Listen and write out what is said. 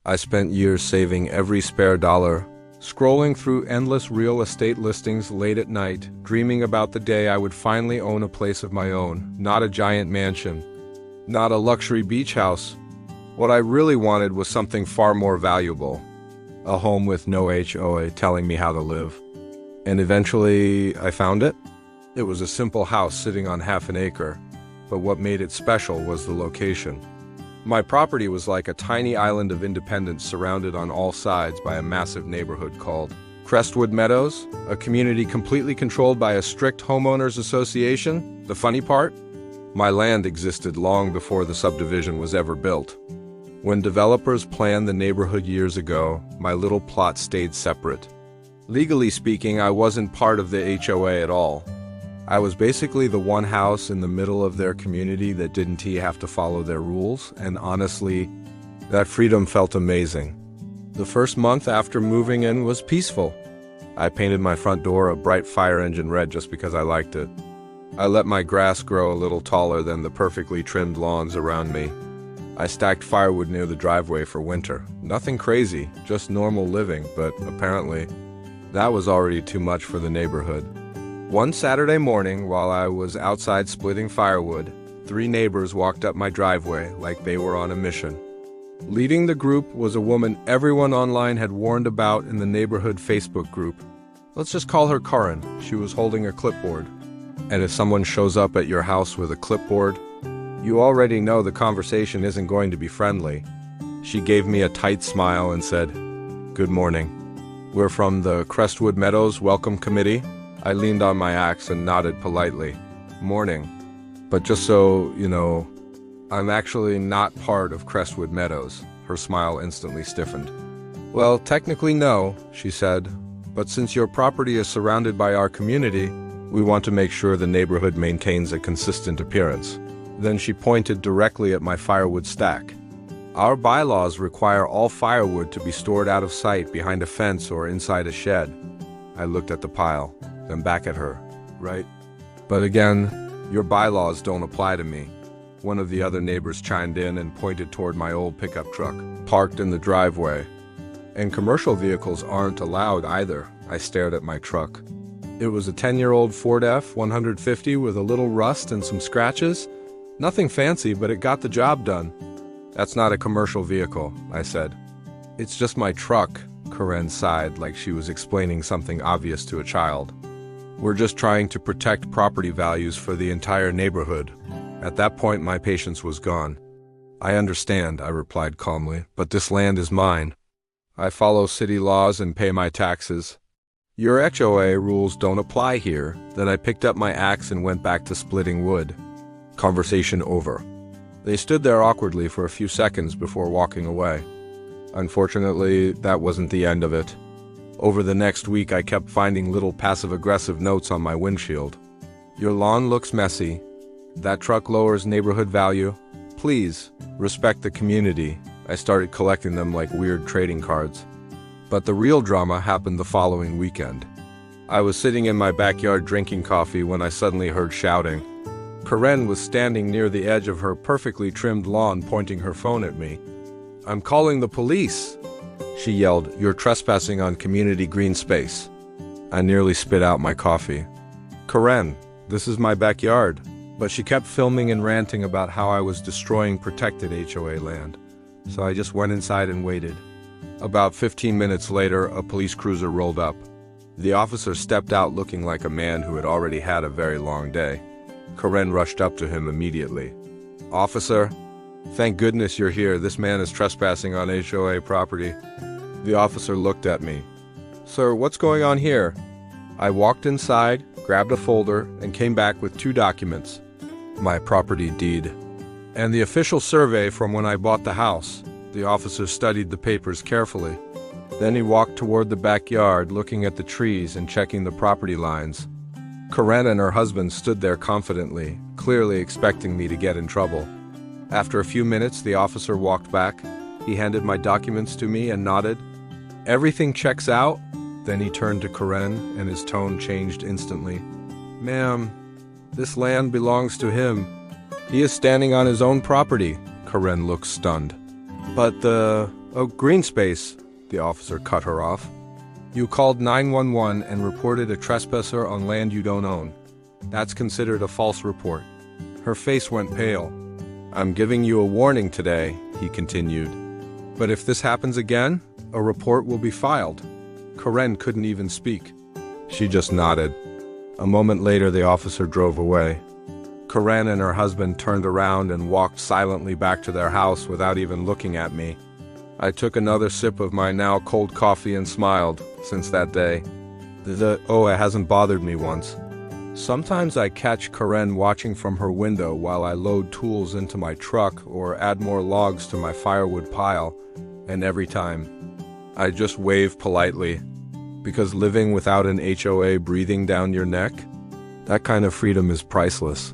I spent years saving every spare dollar, scrolling through endless real estate listings late at night, dreaming about the day I would finally own a place of my own, not a giant mansion, not a luxury beach house. What I really wanted was something far more valuable, a home with no HOA telling me how to live. And eventually, I found it. It was a simple house sitting on half an acre, but what made it special was the location. My property was like a tiny island of independence surrounded on all sides by a massive neighborhood called Crestwood Meadows, a community completely controlled by a strict homeowners association. The funny part? My land existed long before the subdivision was ever built. When developers planned the neighborhood years ago, my little plot stayed separate. Legally speaking, I wasn't part of the HOA at all. I was basically the one house in the middle of their community that didn't have to follow their rules, and honestly, that freedom felt amazing. The first month after moving in was peaceful. I painted my front door a bright fire engine red just because I liked it. I let my grass grow a little taller than the perfectly trimmed lawns around me. I stacked firewood near the driveway for winter. Nothing crazy, just normal living, but apparently, that was already too much for the neighborhood. One Saturday morning, while I was outside splitting firewood, 3 neighbors walked up my driveway like they were on a mission. Leading the group was a woman everyone online had warned about in the neighborhood Facebook group. Let's just call her Karen. She was holding a clipboard. And if someone shows up at your house with a clipboard, you already know the conversation isn't going to be friendly. She gave me a tight smile and said, "Good morning. We're from the Crestwood Meadows Welcome Committee." I leaned on my axe and nodded politely. "Morning. But just so you know, I'm actually not part of Crestwood Meadows." Her smile instantly stiffened. "Well, technically no," she said, "but since your property is surrounded by our community, we want to make sure the neighborhood maintains a consistent appearance." Then she pointed directly at my firewood stack. "Our bylaws require all firewood to be stored out of sight behind a fence or inside a shed." I looked at the pile, then back at her. "Right. But again, your bylaws don't apply to me." One of the other neighbors chimed in and pointed toward my old pickup truck, parked in the driveway. "And commercial vehicles aren't allowed either." I stared at my truck. It was a 10-year-old Ford F-150 with a little rust and some scratches. Nothing fancy, but it got the job done. "That's not a commercial vehicle," I said. "It's just my truck," Karen sighed like she was explaining something obvious to a child. "We're just trying to protect property values for the entire neighborhood." At that point, my patience was gone. "I understand," I replied calmly, "but this land is mine. I follow city laws and pay my taxes. Your HOA rules don't apply here." Then I picked up my axe and went back to splitting wood. Conversation over. They stood there awkwardly for a few seconds before walking away. Unfortunately, that wasn't the end of it. Over the next week, I kept finding little passive-aggressive notes on my windshield. "Your lawn looks messy. That truck lowers neighborhood value. Please, respect the community." I started collecting them like weird trading cards. But the real drama happened the following weekend. I was sitting in my backyard drinking coffee when I suddenly heard shouting. Karen was standing near the edge of her perfectly trimmed lawn pointing her phone at me. "I'm calling the police," she yelled. "You're trespassing on community green space." I nearly spit out my coffee. "Karen, this is my backyard." But she kept filming and ranting about how I was destroying protected HOA land. So I just went inside and waited. About 15 minutes later, a police cruiser rolled up. The officer stepped out looking like a man who had already had a very long day. Karen rushed up to him immediately. "Officer, thank goodness you're here. This man is trespassing on HOA property." The officer looked at me. "Sir, what's going on here?" I walked inside, grabbed a folder, and came back with 2 documents. My property deed and the official survey from when I bought the house. The officer studied the papers carefully. Then he walked toward the backyard, looking at the trees and checking the property lines. Karen and her husband stood there confidently, clearly expecting me to get in trouble. After a few minutes, the officer walked back. He handed my documents to me and nodded. "Everything checks out?" Then he turned to Karen, and his tone changed instantly. "Ma'am, this land belongs to him. He is standing on his own property." Karen looked stunned. "But Oh, green space, the officer cut her off. You called 911 and reported a trespasser on land you don't own. That's considered a false report. Her face went pale. I'm giving you a warning today, he continued. But if this happens again, a report will be filed. Karen couldn't even speak. She just nodded. A moment later, the officer drove away. Karen and her husband turned around and walked silently back to their house without even looking at me. I took another sip of my now cold coffee and smiled. Since that day, the HOA hasn't bothered me once. Sometimes I catch Karen watching from her window while I load tools into my truck or add more logs to my firewood pile, and every time, I just wave politely. Because living without an HOA breathing down your neck, that kind of freedom is priceless.